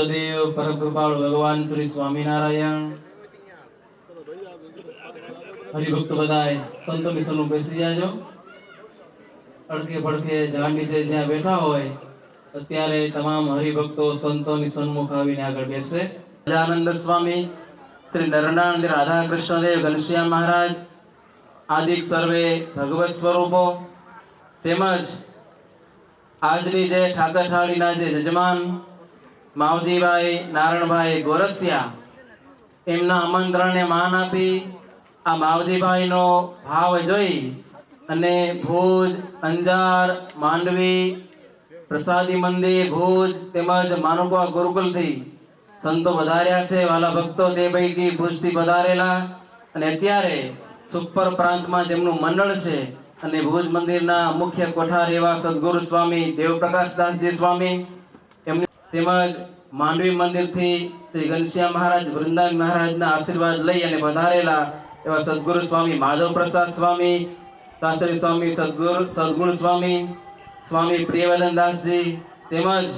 देव परम कृपालु भगवान श्री स्वामीनारायण हरिभक्त बधाए संतो मिशन में बेसी जाजो अड़के पड़के जान नीचे ज्યાં બેઠા હોય અત્યારે તમામ હરિભક્તો સંતોની સન્મુખ આવીને આગળ બેસે આનંદ સ્વામી શ્રી નરનાનંદ રાધા કૃષ્ણદેવ ઘનશ્યામ મહારાજ આદિક સર્વે ભગવત સ્વરૂપો તેમજ આજની જે ઠાકરઠાળીના જે જજમાન માવજીભાઈ નારણભાઈ ગોરસિયા, એમના આમંત્રણને માન આપી આ માવજીભાઈનો ભાવ જોઈ અને ભુજ, અંજાર, માંડવી, પ્રસાદી મંદિર ભુજ તેમજ માનવપુરા ગુરુકુલથી સંતો વધાર્યા છે. વાલા ભક્તો તે પૈકી ભુજથી પધારેલા અને અત્યારે સુખપર પ્રાંતમાં જેમનું મંડળ છે અને ભુજ મંદિરના મુખ્ય કોઠાર એવા સદગુરુ સ્વામી દેવપ્રકાશદાસજી સ્વામી, એમની તેમજ માંડવી મંદિરથી શ્રી ઘનશ્યામ મહારાજ, વૃંદાવન મહારાજના આશીર્વાદ લઈ અને પધારેલા એવા સદગુરુ સ્વામી માધવ પ્રસાદ સ્વામી, શાસ્ત્રી સ્વામી સદગુણ સ્વામી, સ્વામી પ્રિયવદન દાસજી, તેમજ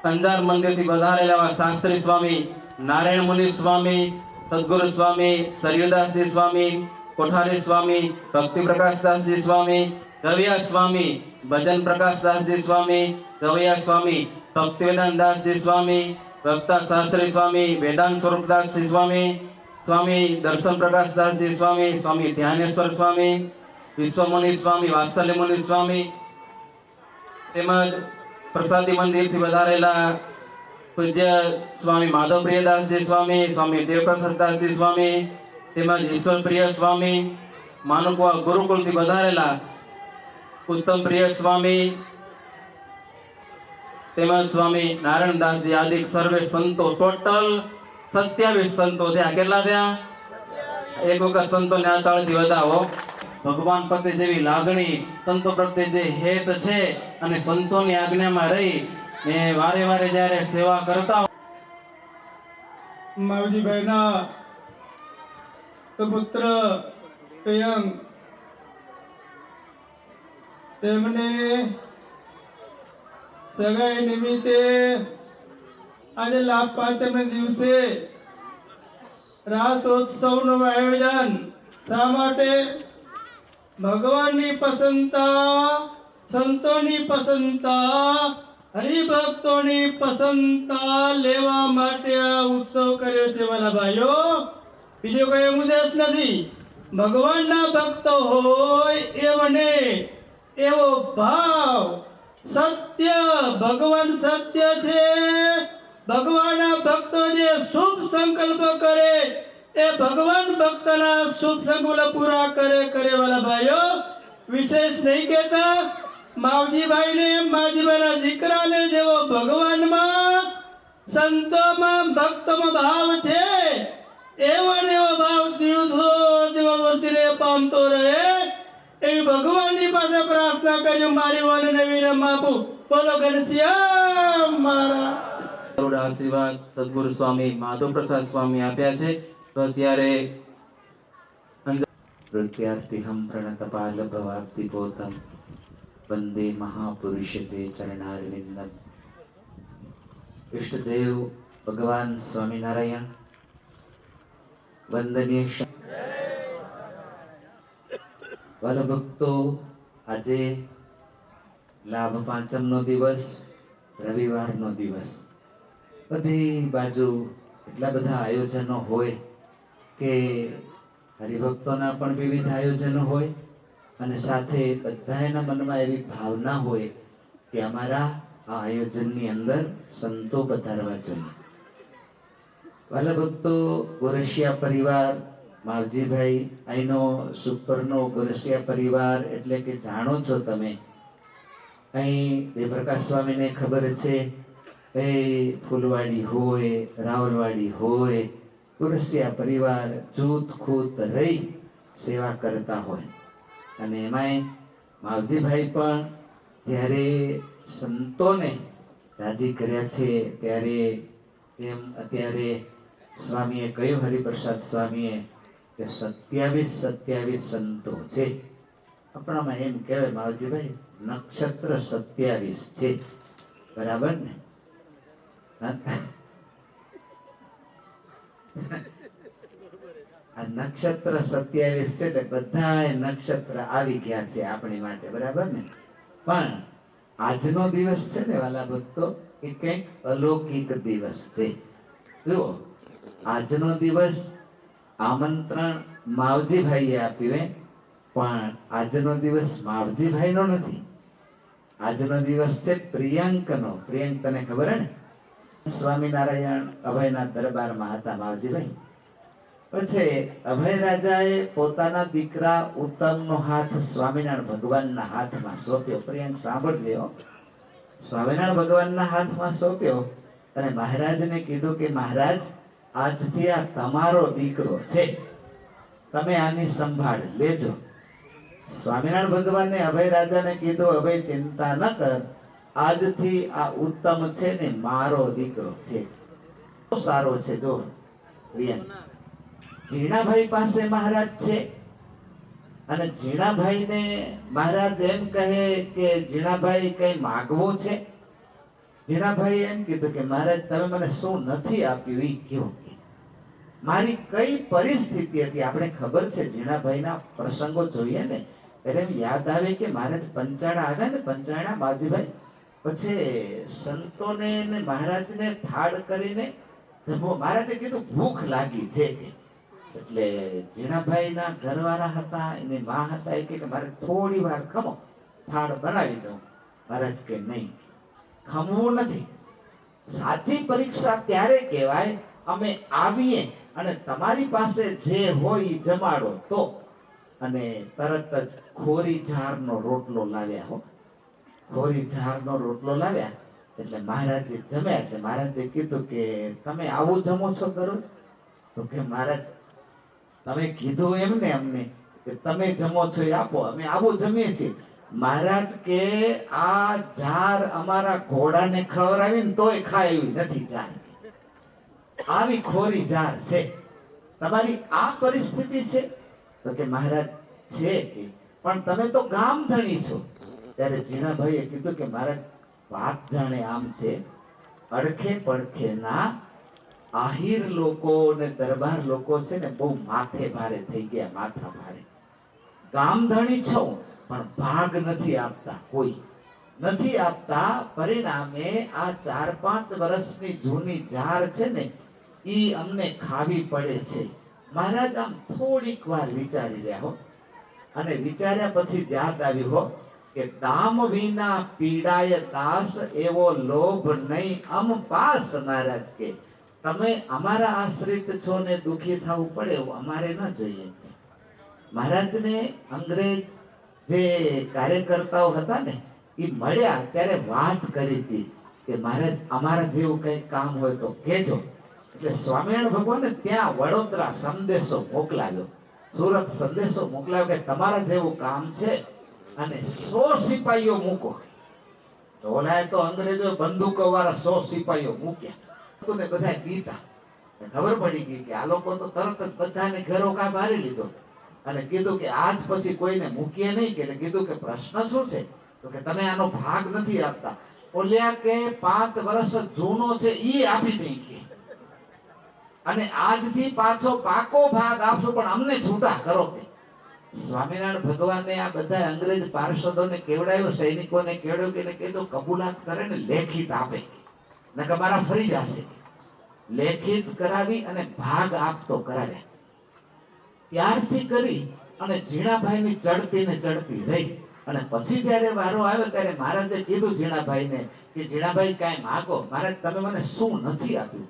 અંજાર મંદિરથી પધારેલા એવા શાસ્ત્રી સ્વામી નારાયણ મુનિ સ્વામી, સદગુરુ સ્વામી સરયુદાસજી સ્વામી, કોઠારી સ્વામી ભક્તિ પ્રકાશદાસજી સ્વામી, ગવિયા સ્વામી ભજન પ્રકાશદાસજી સ્વામી, ગવિયા સ્વામી ભક્તિવેદાંત દાસજી સ્વામી, વક્તા શાસ્ત્રી સ્વામી વેદાંત સ્વરૂપદાસજી સ્વામી, સ્વામી દર્શન પ્રકાશદાસજી સ્વામી, સ્વામી ધ્યાનેશ્વર સ્વામી, વિશ્વમુનિ સ્વામી વાત્સલ્ય મુનિ સ્વામી, તેમજ પ્રસાદી મંદિરથી વધારેલા પૂજ્ય સ્વામી માધવ પ્રિયદાસજી સ્વામી, સ્વામી દેવપ્રસાદદાસજી સ્વામી, તેમજ ઈશ્વર પ્રિય સ્વામી, માનવપુરા ગુરુકુલથી વધારેલા ઉત્તમ પ્રિય સ્વામી, તેમજ સ્વામી નારાયણદાસજી આદિ સર્વે સંતો, ટોટલ 27 સંતો થયા. કેટલા થયા? એક વખત સંતોને આ તાળથી વધાવો. ભગવાન પ્રત્યે જેવી લાગણી, સંતો પ્રત્યે જે હેત છે અને સંતોની આજ્ઞામાં રહી ને વારે વારે જ્યારે સેવા કરતા માવજીભાઈના પુત્ર પ્રિયંક તેમને સગાઈ નિમિત્તે આજે લાભ પાંચમના દિવસે રાતોત્સવનું આયોજન શા માટે? ભગવાનની પ્રસન્નતા, સંતોની પ્રસન્નતા, હરિભક્તોની પ્રસન્નતા લેવા માટે આ ઉત્સવ કર્યો છે વાલા ભાઈઓ. બીજો કોઈ ઉદ્દેશ નથી. ભગવાનના ભક્ત હોય એમને એવો ભાવ, સત્ય, ભગવાન સત્ય છે. ભગવાનના ભક્તો જે શુભ સંકલ્પ કરે એ ભગવાન ભક્તના શુભ સંકલ્પ પૂરા કરે વાલા ભાઈઓ. વિશેષ નહીં કહેતા. માવજીભાઈને, માવજીભાઈના દીકરાને જેવો ભગવાનમાં, સંતોમાં, ભક્તોમાં ભાવ છે એવો ને એવો ભાવ દિવસો દિવસને પામતો રહે એવી ભગવાનની પાસે પ્રાર્થના કરી મારી વાલીને વિરામ આપું. બોલો ઘનશ્યામ મહારાજ. આશીર્વાદ સદગુરુ સ્વામી માધવ પ્રસાદ સ્વામી આપ્યા છે. તો અત્યારે પ્રત્યાર્તિહમ પ્રણતપાલભવાબ્ધિપોતમ વંદે મહાપુરુષ તે ચરણારવિંદમ. ઇષ્ટદેવ ભગવાન સ્વામિનારાયણ વંદનીય વાલા ભક્તો, આજે લાભ પાંચમનો દિવસ, રવિવારનો દિવસ. બધી બાજુ એટલા બધા આયોજનો હોય કે હરિભક્તોના પણ વિવિધ આયોજનો હોય અને સાથે બધાના મનમાં એવી ભાવના હોય કે અમારા આ આયોજનની અંદર સંતો પધારવા જોઈએ. વાલા ભક્તો, ગોરસિયા પરિવાર, માવજીભાઈ અહીંનો સુપરનો ગોરસિયા પરિવાર એટલે કે જાણો છો તમે. અહીં દેવપ્રકાશ સ્વામીને ખબર છે, એ ફૂલવાડી હોય, રાવલવાડી હોય, ગોરસિયા પરિવાર જૂથ ખૂત રહી સેવા કરતા હોય. અને એમાંય માવજીભાઈ પણ જ્યારે સંતોને રાજી કર્યા છે ત્યારે એમ અત્યારે સ્વામીએ કહ્યું, હરિપ્રસાદ સ્વામીએ, કે 27 સંતો છે. આપણામાં એમ કહેવાય માવજીભાઈ, નક્ષત્ર 27 છે. બરાબર ને? આ નક્ષત્ર 27 છે એટલે બધા નક્ષત્ર આવી ગયા છે આપણી માટે. બરાબર ને? પણ આજનો દિવસ છે ને વાલા ભક્તો, એ કંઈક અલૌકિક દિવસ છે. જુઓ, આજનો દિવસ આમંત્રણ માવજીભાઈએ આપ્યું, પણ આજનો દિવસ માવજીભાઈનો નથી. આજનો દિવસ છે પ્રિયંકનો. પ્રિયંક તને ખબર હે ને? સ્વામિનારાયણ અભયના દરબારમાં હતા માવજીભાઈ. પછી અભય રાજાએ પોતાના દીકરા ઉત્તમનો હાથ સ્વામિનારાયણ ભગવાનના હાથમાં સોંપ્યો. પ્રિયંક સાંભળજે હો. સ્વામિનારાયણ ભગવાનના હાથમાં સોંપ્યો અને મહારાજને કીધું કે મહારાજ, આજથી આ તમારો દીકરો છે, તમે આની સંભાળ લેજો. સ્વામિનારાયણ ભગવાને અભય રાજાને કીધું, અભય ચિંતા ન કર, આજથી આ ઉત્તમ છે ને મારો દીકરો છે. બહુ સારો છે. જો પ્રિયંક, જીણાભાઈ પાસે મહારાજ છે અને જીણાભાઈને મહારાજ એમ કહે કે જીણાભાઈ કઈ માગવું છે? જીણાભાઈ એમ કીધું કે મહારાજ, તમે મને શું નથી આપ્યું એ કયો. મારી કઈ પરિસ્થિતિ હતી? આપણે ખબર છે જીણાભાઈના પ્રસંગો જોઈએ ને ત્યારે એમ યાદ આવે કે મહારાજ પંચાળા આવ્યા ને, પંચાળા માવજીભાઈ, પછી સંતોને ને મહારાજને થાળ કરીને જમવો. મહારાજે કીધું ભૂખ લાગી છે કે. એટલે જીણાભાઈના ઘરવાળા હતા, એની માં હતા, એ કે મારે થોડી વાર ખમો, થાળ બનાવી દઉં. મહારાજ કે નહીં, ખમવું નથી. સાચી પરીક્ષા ત્યારે કહેવાય અમે આવીએ અને તમારી પાસે જે હોય એ જમાડો તો. અને તરત જ ખોરી ઝારનો રોટલો લાવ્યા હો. ખોરી ઝારનો રોટલો લાવ્યા એટલે મહારાજે જમ્યા. એટલે મહારાજે કીધું કે તમે આવું જમો છો દરરોજ? તો કે મહારાજ, તમે કીધું એમ ને અમને કે તમે જમો છો એ આપો, અમે આવું જમીએ છીએ. મહારાજ કે આ ઝાર અમારા ઘોડાને ખવડાવીને તોય ખાય એવી નથી ઝાર. આવી ખોરી ઝાર છે. તમારી આ પરિસ્થિતિ છે? તો કે મહારાજ છે કે, પણ તમે તો ગામ ધણી છો. ત્યારે જીણાભાઈએ કીધું કે મહારાજ, વાત જાણે આમ છે, અડખે પડખેના આહિર લોકો ને દરબાર લોકો છે ને બહુ માથે ભારે થઈ ગયા, માથા ભારે. ગામ ધણી છો પણ ભાગ નથી આપતા, કોઈ નથી આપતા. પરિણામે આ 4-5 વર્ષની જૂની ઝાર છે ને ઈ અમને ખાવી પડે છે. મહારાજ આમ થોડીક વાર વિચારી રહ્યા હો. અને વિચાર્યા પછી યાદ આવ્યું હો કે દામ વિના પીડાય દાસ, એવો લોભ નહીં અમ પાસ. મહારાજ કે તમે અમારા આશ્રિત છો ને દુખી થવું પડે એવું અમારે ન જોઈએ. મહારાજને અંગ્રેજ જે કાર્યકર્તાઓ હતા ને એ મળ્યા ત્યારે વાત કરી હતી કે મહારાજ અમારા જેવું કઈ કામ હોય તો કહેજો. એટલે સ્વામિનારાયણ ભગવાને ત્યાં વડોદરા સંદેશો મોકલાવ્યો, સુરત સંદેશો મોકલાવ્યો કે તમારા જેવું કામ છે અને 100 સિપાહીઓ મૂકો. તો ઓલાએ તો અંગ્રેજો બંદૂકો વાળા 100 સિપાહીઓ મૂક્યા ને બધા પીતા. ખબર પડી ગઈ કે આ લોકો તો તરત જ બધાને ઘરો કા મારી લીધો અને કીધું કે આજ પછી કોઈને મૂકીએ નહીં. કે કીધું કે પ્રશ્ન શું છે? તો કે તમે આનો ભાગ નથી આપતા. ઓલ્યા કે 5 વર્ષ જૂનો છે ઈ આપી દઈ કે, અને આજથી પાછો પાકો ભાગ આપશો પણ અમને છૂટા કરો કે. સ્વામિનારાયણ ભગવાને આ બધા અંગ્રેજ પાર્ષદોને કેવડાવ્યો, સૈનિકોને કેવડાવ્યો કે કીધું કબૂલાત કરે ને લેખિત આપે, નકર મારા ફરી જશે. લેખિત કરાવી અને ભાગ આપતો કરાવ્યા. ત્યારથી કરી અને જીણાભાઈની ચડતી ને ચડતી રહી. અને પછી જ્યારે વારો આવ્યો ત્યારે મહારાજે કીધું જીણાભાઈને કે જીણાભાઈ કાંઈ માગો. મહારાજ તમે મને શું નથી આપ્યું?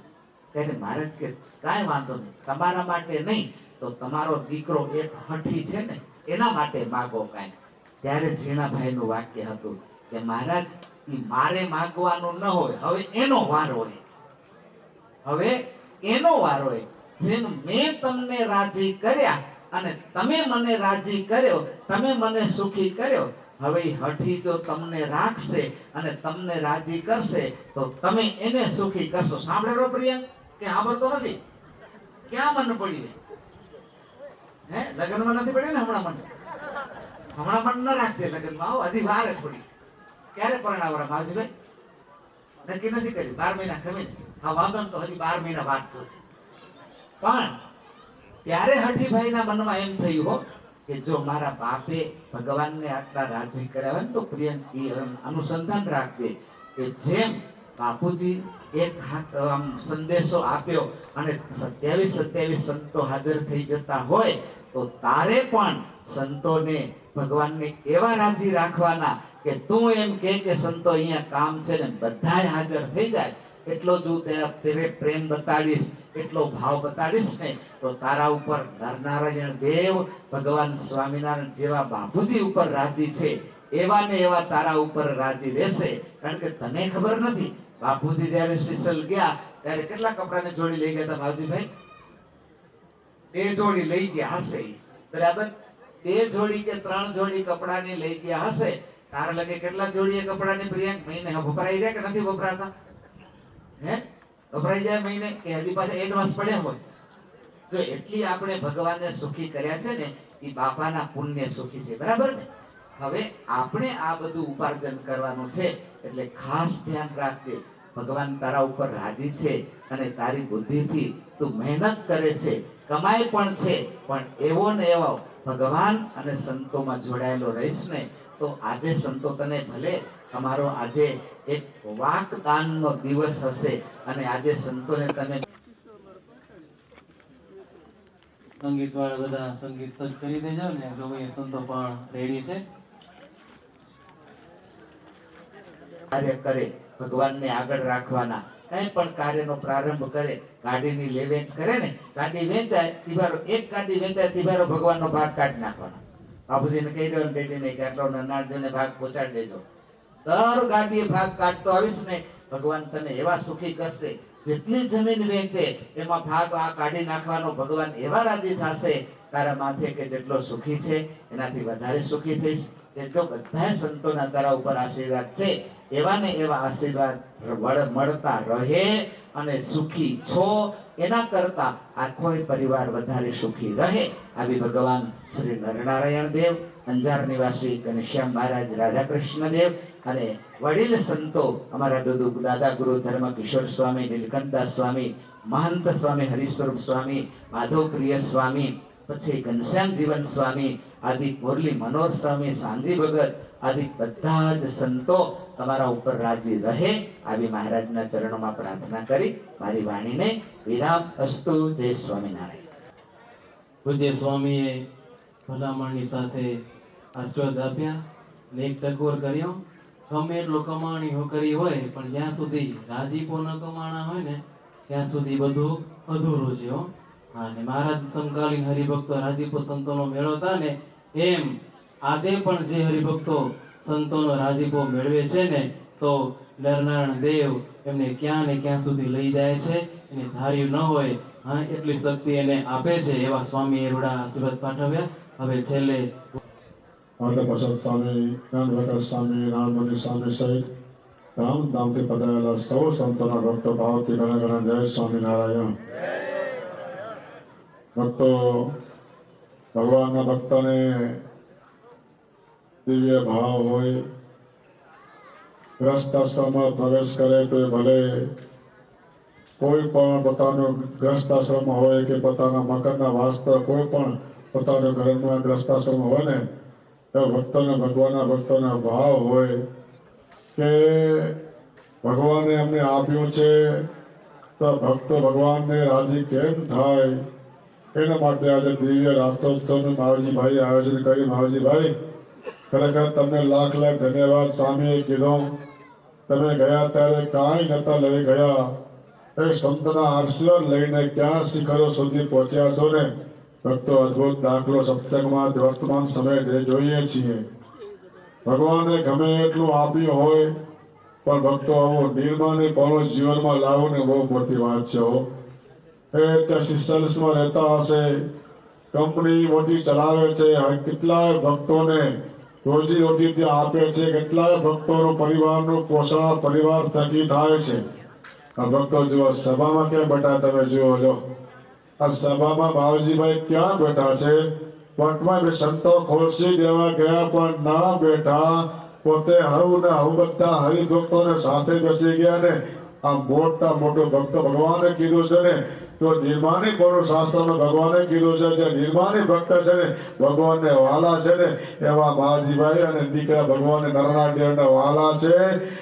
ત્યારે મહારાજ કે કાંઈ વાંધો નહીં, તમારા માટે નહીં તો તમારો દીકરો એક હઠી છે ને એના માટે માગો કાંઈ. ત્યારે જીણાભાઈનું વાક્ય હતું કે મહારાજ ઈ મારે માગવાનું ન હોય, હવે એનો વારો હોય, હવે એનો વારો હોય. જેમ મેં તમને રાજી કર્યા અને તમે મને રાજી કર્યો, તમે મને સુખી કર્યો, હવે હઠી જો તમને રાખશે અને તમને રાજી કરશે તો તમે એને સુખી કરશો. સાંભળેલો પ્રિયંક કે સાંભળતો નથી? ક્યાં મન પડ્યું? હે, લગ્નમાં નથી પડ્યું ને? હમણાં મન ન રાખશે લગ્નમાં. આવો હજી વાર થોડી. ક્યારે પરણાવરા માવજીભાઈ? નક્કી નથી કર્યું. 12 મહિના ખમીને. હા વાંધો તો હજી 12 મહિના વાત જોશે. પણ ત્યારે હઠીભાઈના મનમાં એમ થયું હો કે જો મારા બાપે ભગવાનને આટલા રાજી કર્યા હોય ને તો પ્રિયંક અનુસંધાન રાખજે કે જેમ બાપુજી એક હાથ આમ સંદેશો આપ્યો અને 27 સંતો હાજર થઈ જતા હોય તો તારે પણ સંતોને ભગવાનને એવા રાજી રાખવાના કે તું એમ કે સંતો અહીંયા કામ છે ને બધાય હાજર થઈ જાય, એટલો જો તે પ્રેમ બતાડીશ, એટલો ભાવ બતાડીશ ને, તો તારા ઉપર નરનારાયણ દેવ ભગવાન સ્વામિનારાયણ જેવા બાપુજી ઉપર રાજી છે, એવા ને એવા તારા ઉપર રાજી રહેશે. કારણ કે તને ખબર નથી, બાપુજી જ્યારે સિસલ ગયા ત્યારે કેટલા કપડાની જોડી લઈ ગયા હતા માવજીભાઈ? 2 જોડી લઈ ગયા હશે, બરાબર? 2 જોડી કે 3 જોડી કપડાની લઈ ગયા હશે. તાર લગે કેટલા જોડી કપડાની પ્રિયંક મહિને વપરાઈ રહ્યા કે નથી વપરાતા? હે, વપરાઈ જાય મહિને કે હજી પાછા એડવાન્સ પડ્યા હોય? જો એટલી આપણે ભગવાનને સુખી કર્યા છે ને, એ બાપાના પુણ્ય સુખી છે, બરાબર ને? હવે આપણે આ બધું ઉપાર્જન કરવાનું છે, એટલે ખાસ ધ્યાન રાખજે. ભગવાન તારા ઉપર રાજી છે અને તારી બુદ્ધિથી તું મહેનત કરે છે, કમાય પણ છે, પણ એવો ને એવો ભગવાન અને સંતોમાં જોડાયેલો રહીશ ને, તો આજે સંતો તને ભલે અમારો આજે એક વાકદાનનો દિવસ હશે અને આજે સંતોને તને સંગીત વાળા બધા સંગીત સજ્જ કરી દેજો ને, જો ભાઈ સંતો પણ રેડી છે. કાર્ય કરે, ભગવાનને આગળ રાખવાના, કઈ પણ કાર્યનો પ્રારંભ કરે, ગાડીની લે વેચ કરે ને, ગાડી વેચાય તીબારો, એક ગાડી વેચાય તીબારો ભગવાનનો ભાગ કાઢી નાખવાનો. બાપુજીને કહી દેવાનું, બેટીને કે આટલો નરનાળદેવને ભાગ પહોંચાડી દેજો. દર ગાડીએ ભાગ કાઢતો આવીશ ને, ભગવાન તને એવા સુખી કરશે. જેટલી જમીન વેચે એમાં ભાગ આ કાઢી નાખવાનો, ભગવાન એવા રાજી થશે તારા માથે કે જેટલો સુખી છે એનાથી વધારે સુખી થઈશ. એટલો બધા સંતોના તારા ઉપર આશીર્વાદ છે, એવા ને એવા આશીર્વાદ મળતા રહે અને સુખી છો, એના કરતા આખો પરિવાર વધારે સુખી રહે, આવી ભગવાન શ્રી નરનારાયણ દેવ, અંજાર નિવાસી ઘનશ્યામ મહારાજ, રાધાકૃષ્ણ દેવ અને વડીલ સંતો અમારા દાદા ગુરુ ધર્મ કિશોર સ્વામી, નીલકંઠદાસ સ્વામી, મહંત સ્વામી હરિસ્વરૂપ સ્વામી, માધવ પ્રિય સ્વામી, પછી ઘનશ્યામ જીવન સ્વામી આદિ, મુરલી મનોહર સ્વામી, સાંજી ભગત આદિ બધા જ સંતો તમારા ઉપર રાજી રહે, આવી મહારાજના ચરણોમાં પ્રાર્થના કરી મારી વાણીને વિરામ અસ્તુ. જય સ્વામિનારાયણ. પૂજ્ય સ્વામીએ ભલામણની સાથે આશીર્વાદ આપ્યા ને એક ટકોર કર્યો. ગમે એટલો કમાણી કરી હોય, પણ જ્યાં સુધી રાજીપો ન કમાણા હોય ને ત્યાં સુધી બધું અધૂરું છે. હા, ને મહારાજ સમકાલીન હરિભક્તો રાજીપો સંતોનો મેળો હતા ને, એમ આજે પણ જે હરિભક્તો સંતોનો રાજીપો મેળવે છે ને, તો નરનારાયણ દેવ એમને ક્યાં ને ક્યાં સુધી લઈ જાય છે. એને ધાર્યું ન હોય, હા, એટલી શક્તિ એને આપે છે. એવા સ્વામી રૂડા આશીર્વાદ પાઠવ્યા. હવે છેલ્લે માતા પ્રસાદ સ્વામી, જ્ઞાન પ્રકાશ સ્વામી, રામમુનિ સ્વામી સહિત ધામથી પધારેલા સૌ સંતોના ભક્તો ભાવથી ઘણા ઘણા જય સ્વામિનારાયણ. ભક્તો, ભગવાનના ભક્તોને દિવ્ય ભાવ હોય, ગ્રસ્ત આશ્રમમાં પ્રવેશ કરે તો એ ભલે કોઈ પણ પોતાનું ગ્રસ્ત આશ્રમ હોય કે પોતાના મકાનના વાસ્તવ કોઈ પણ પોતાના ઘરમાં ગ્રસ્ત આશ્રમ હોય ને, તો ભક્તોને ભગવાનના ભક્તોના ભાવ હોય કે ભગવાને અમને આપ્યું છે, તો ભક્તો ભગવાનને રાજી કેમ થાય, એના માટે આજે દિવ્ય રાત્રોત્સવનું માવજીભાઈ આયોજન કરી. માવજીભાઈ, ખરેખર તમને લાખ લાખ ધન્યવાદ. સ્વામીએ કીધું તમે ગયા ત્યારે કાંઈ નતા લઈ ગયા, એક સંતના આશીર્વાદ લઈને ક્યાં શિખરો સુધી પહોંચ્યા છો ને. ભક્તો, અદ્ભુત દાખલો સત્સંગમાં વર્તમાન સમયે જોઈએ છીએ. ભગવાને ગમે એટલું આપ્યું હોય, પણ ભક્તો આવો નિર્માણીપણું જીવનમાં લાવો ને બહુ મોટી વાત છે. એ ત્યાં સિસ્ટર્સમાં રહેતા હશે, કંપની મોટી ચલાવે છે, કેટલાય ભક્તોને રોજી રોટી ત્યાં આપે છે, કેટલાય ભક્તોનું પરિવારનું પોષણ પરિવાર થકી થાય છે. ભક્તો જુઓ, સભામાં ક્યાં બેઠા તમે જુઓ લો, આ સભામાં બાવજીભાઈ ક્યાં બેઠા છે? પટમાં બે સંતો ખોલસી દેવા ગયા પણ ના બેઠા, પોતે હવું ને હવું બધા હરિભક્તોને સાથે બેસી ગયા ને. આ મોટા મોટો ભક્તો ભગવાને કીધું છે ને, તો નિર્માણી પણ શાસ્ત્રમાં ભગવાને કીધું છે, જે નિર્માણી ભક્ત છે ને ભગવાનને વાલા છે ને, એવા બાવજીભાઈ અને દીકરા ભગવાન નરનારાયણ દેવના વાલા છે.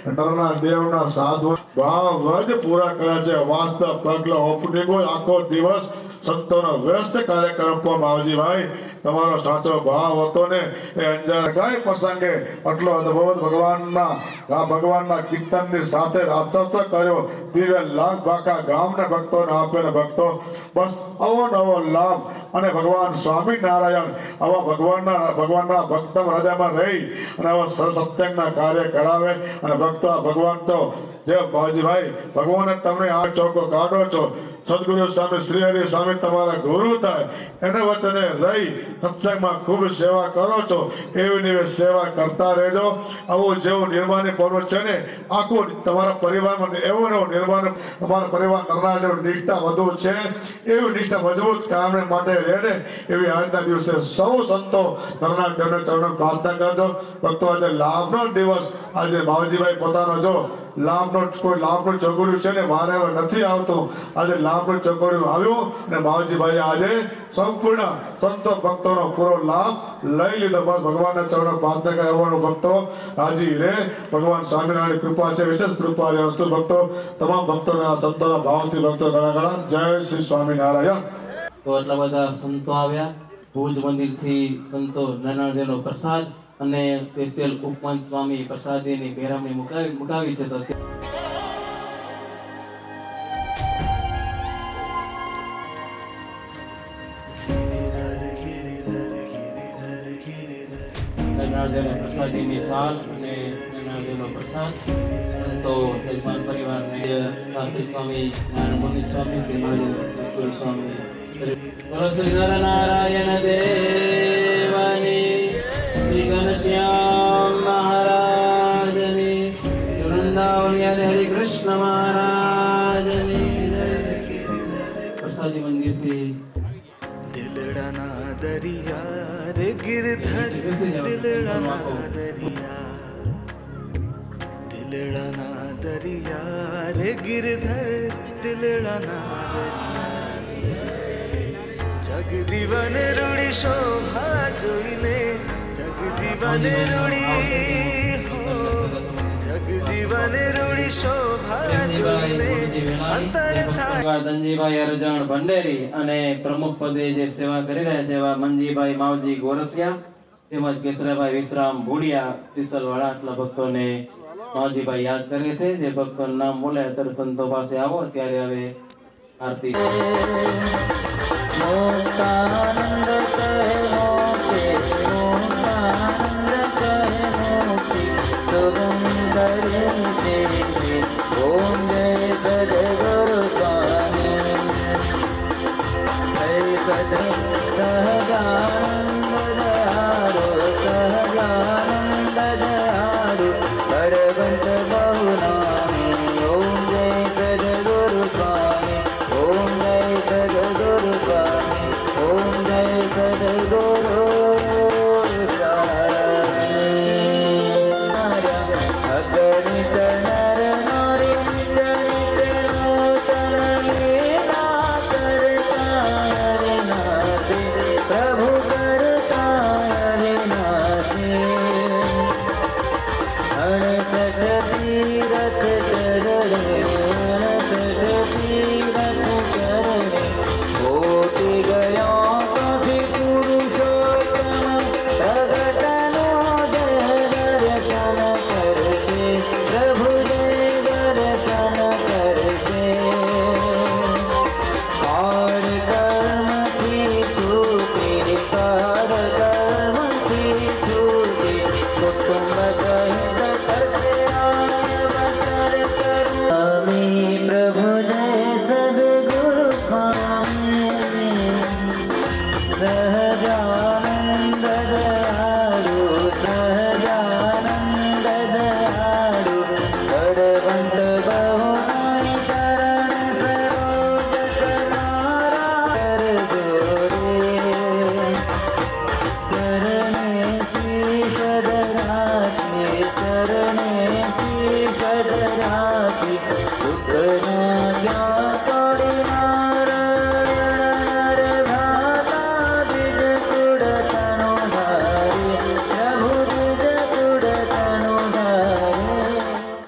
નરનારાયણ દેવના સાધુ ભાવ જ પૂરા કરે છે. વાસ્તવ પગલા ઓપનિંગ હોય, આખો દિવસ સંતોનો વ્યસ્ત કાર્યક્રમ પણ બાવજીભાઈ તમારો સાચો ભાવ હતો ને એ અંજાર કઈ પ્રસંગે આટલો અદભુત ભગવાનના કીર્તનની સાથે રાસસ કર્યો. દિવ્ય લાખ બાકા ગામને ભક્તોને આપે ને ભક્તો બસ આવો નવો લાભ અને ભગવાન સ્વામિનારાયણ આવા ભગવાનના ભક્ત હૃદયમાં રહી અને આવા સત્સંગના કાર્ય કરાવે. અને ભક્તો આ ભગવાન તો જે બાજીભાઈ ભગવાને તમને આ ચોકો કાઢો છો. સદગુરુ સ્વામી શ્રી હરિ સ્વામી તમારા ગુરુ થાય એને વચને રહી સત્સંગમાં ખૂબ સેવા કરો છો. એવી ને એવી સેવા કરતા રહેજો. આવું જેવું નિર્માણની પર્વ છે ને આખું તમારા પરિવારમાં એવું ને નિર્માણ તમારા પરિવાર કરનાર નિષ્ઠા વધુ છે એવી નિષ્ઠા મજબૂત કામને માટે રહે ને એવી આજના દિવસે સૌ સંતો કરનાર દેવને ચરણોમાં પ્રાર્થના કરજો. ભક્તો આજે લાભનો દિવસ આજે બાવજીભાઈ પોતાનો જો કોઈ લાભનું ચોગડિયું છે ને વારે હવે નથી આવતું. આજે લાભનું ચોગડિયું આવ્યું અને બાવજીભાઈ આજે સંપૂર્ણ સંતો ભક્તોનો પૂરો લાભ લઈ લીધો. બસ ભગવાનના ચરણો પ્રાર્થના કરે આવવાનું ભક્તો રાજી રે. ભગવાન સ્વામિનારાયણ કૃપા છે, વિશેષ કૃપા રે. અસ્તુ ભક્તો તમામ ભક્તોને આ સંતોના ભાવથી ભક્તો ઘણા જય શ્રી સ્વામિનારાયણ. તો આટલા બધા સંતો આવ્યા. ભુજ મંદિરથી સંતો નારાયણદેવનો પ્રસાદ અને સ્પેશિયલ ઉપમાન સ્વામી પ્રસાદીની બેરામણી મુકાવી છે. તો નારાયણદેવનો પ્રસાદીની સાલ અને નારાયણદેવનો પ્રસાદ સંતો યજમાન પરિવારને શાસ્ત્રી સ્વામી નારાયણ મુનિ સ્વામી કે મહાદેવ સ્વામી બોલો શ્રી નારાયણ દેવની શ્રી ઘનશ્યામ મહારાજની વૃંદાવન હરે કૃષ્ણ મહારાજની પ્રસાદી મંદિરથી દિલડાના દરિયા રે ગિરધર દિલડાના દરિયા રે ગિરધર દિલડાના દરિયા જગજીવન રૂડી શોભા જોઈને જગજીવન રૂડી શોભા જોઈને અંતર થાય. ધનજીભાઈ અરજણ ભંડેરી અને પ્રમુખ પદે જે સેવા કરી રહ્યા છે એવા મનજીભાઈ માવજી ગોરસિયા તેમજ કેશરાભાઈ વિશ્રામ ભુડિયા સિસલવાળા આટલા ભક્તોને માવજીભાઈ યાદ કરે છે. જે ભક્તોનું નામ બોલે અત્યારે સંતો પાસે આવો ત્યારે હવે આરતી तीरथ